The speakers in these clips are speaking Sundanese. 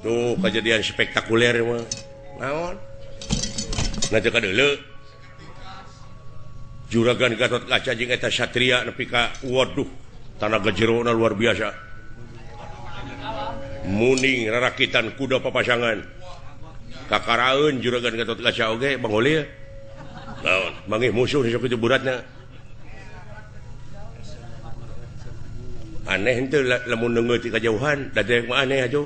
tuh kejadian spektakuler mah naon Juragan Gatot Kaca jeung eta satria nepi ka waduh tanaga jerona luar biasa muning rarakitan kuda papasangan kakaraeun Juragan Gatot Kaca oge Bang Oli naon mangih musuh sok kitu beratna aneh henteu lamun neungeut ti kajauhan dadek mah aneh aja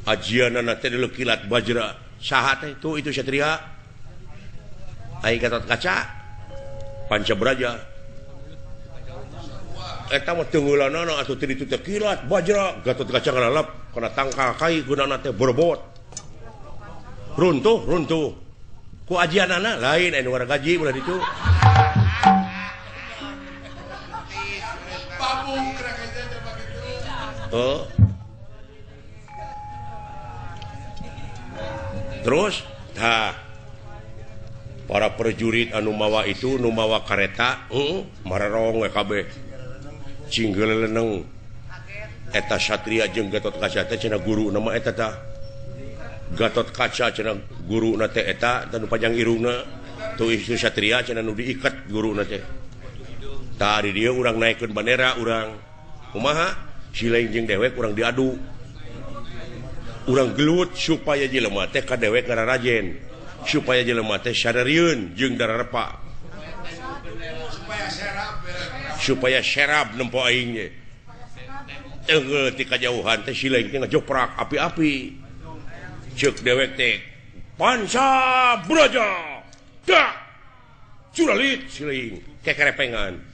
ajianana teh kilat bajra saha teh tuh itu satria ai Gatot Kaca Pancabraja eta mah teungeulanana atuh teu ditu teh kilat bajra Gatot Kaca ngalalap kana tangkal kai gunana teh berbot runtuh ku ajianana lain anu waragaji ulah ditu terus para prajurit anu mawa itu nu mawa kareta mararong we kabeh cinggeleleneng eta satria jeung Gatot Kaca teh cenah guru nama eta tah Gatot Kaca cenah guruna teh eta tanu panjang irungna tuh isu satria cenah nu diikat guruna teh tah di dieu urang naikkeun bandera urang kumaha silaing jeung dewek urang diadu urang gelut supaya jelema teh ka dewek ngararajen supaya jelema teh sadarieun jeung dararepa supaya serap nempo aing ge teungeuh ti kajauhan teh silaing teh ngajoprak api-api ceuk dewek teh Pancabraja dak curalit silaing kekerepengan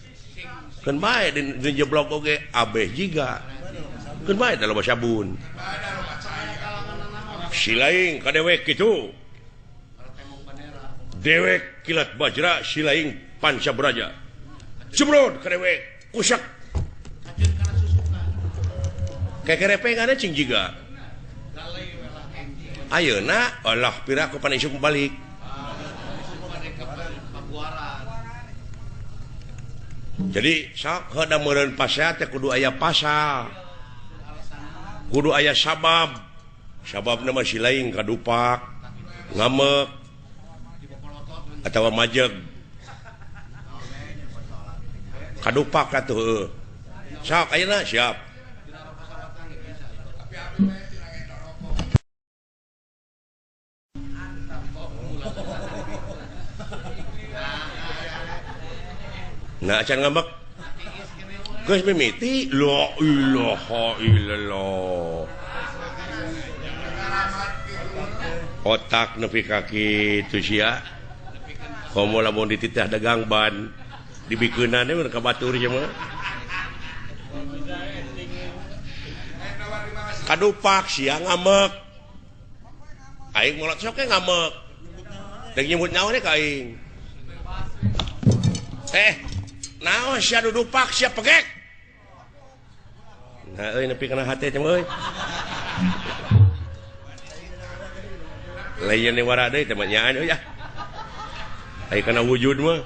keun bae di jeblok oge abeh jiga keun bae da loba sabun silaing ka dewek kitu dewek kilat bajra silaing Pancabraja jebrod ka dewek kusak kekerepengan cing jiga ayeuna Allah pira ku pan isuk balik jadi sok heuda meureun pasea teh kudu aya pasal kudu aya sababna mah silaing kadupak ngamek atawa majeg kadupak atuh sok ayeuna siap nah acan ngambek geus mimiti la ilaha illallah otak nepi ka kitu sia komo lamun dititah dagang ban dibikeunane mun ka batur ieu mah kadupak sia ngamek aing molot sok ngamek deuk nyebut naon ka aing naon sia dudupak sia pegek nah euy nepi kana hate teh euy lain ni wara deui teh mah nyaan euy ah ai kana wujud mah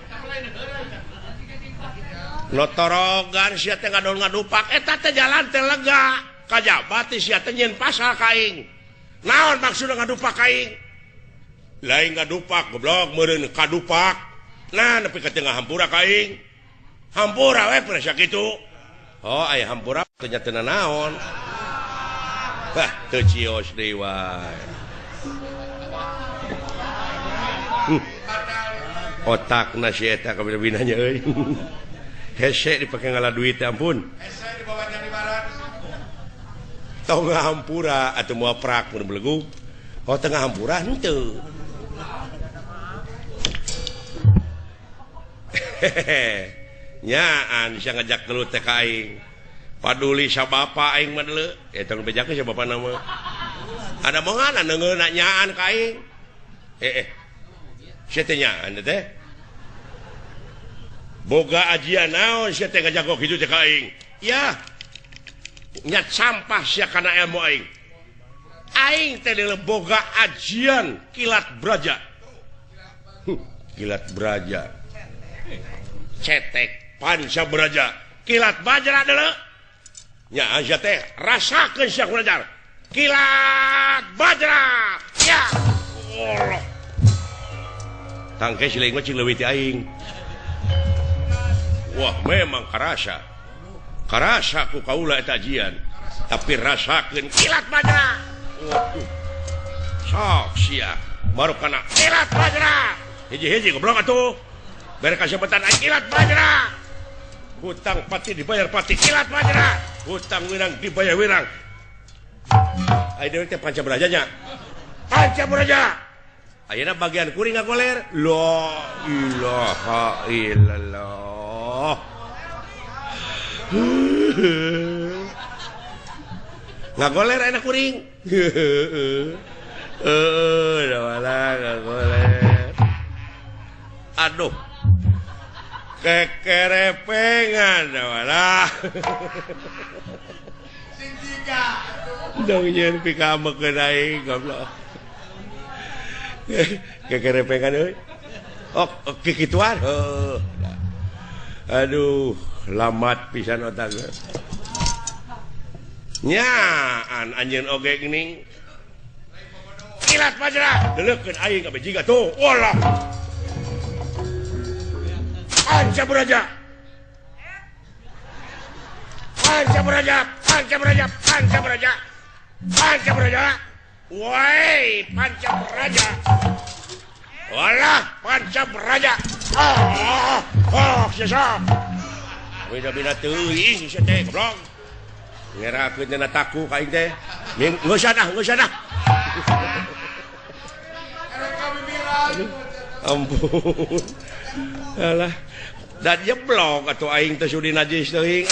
notorogan sia teh ngadol ngadupak eta teh jalan teh lega kajabat sia teh nyeun pasal ka aing naon maksudna ngadupak ka aing lain ngadupak goblok meureun kadupak nah nepi ka tengah hampura ka aing hampura we pernah sakitu oh aya hampura ternyata naon bah teu cios deui wae otakna si eta kabina-binanya euy hese dipake ngala duit teh ampun hese dibawa di barat tong hampura atuh moal prak mun belegug oh tengah hampura henteu nyaan sia ngajak gelut teh ka aing paduli sabapa aing mah deuleu eta nu bejakeun sabapa nama ada mongan neungeuna nyaan ka aing sia teh nyaan teh boga ajian naon sia teh ngajak kitu teh ka aing ya nyat sampah sia kana ilmu aing teh deuleu boga ajian kilat braja kilat braja cetek Pancabraja kilat bajra deuleu nya aja teh rasakeun sia kunajar kilat bajra ya Allah tangke siling mah cing leuwih ti aing wah memang karasa ku kaula eta ajian tapi rasakeun kilat bajra waduh sok sia baru kana kilat bajra hiji-hiji goblok atuh bere kasebatan aing kilat bajra hutang pati dibayar pati kilat bajra hutang wirang dibayar wirang ai dewe teh Pancabaraja ayeuna bagian kuring ngagoler la ilaha illallah ngagoler enak kuring ngagoler aduh kekerepengan wala dong yen pikamek aing goblok kekerepengan euy oh kikituan aduh lamat pisan otak nya anjeun oge geuning kilat bajra deulekeun aing ka bejiga tuh walah Pancabaraja woi Pancabaraja walah Pancabaraja sisa beda-beda teuing sia teh goblok ngerakeun dina taku ka aing teh geus sana ampun alah dan jeblok atuh aing teh sudi najis teuing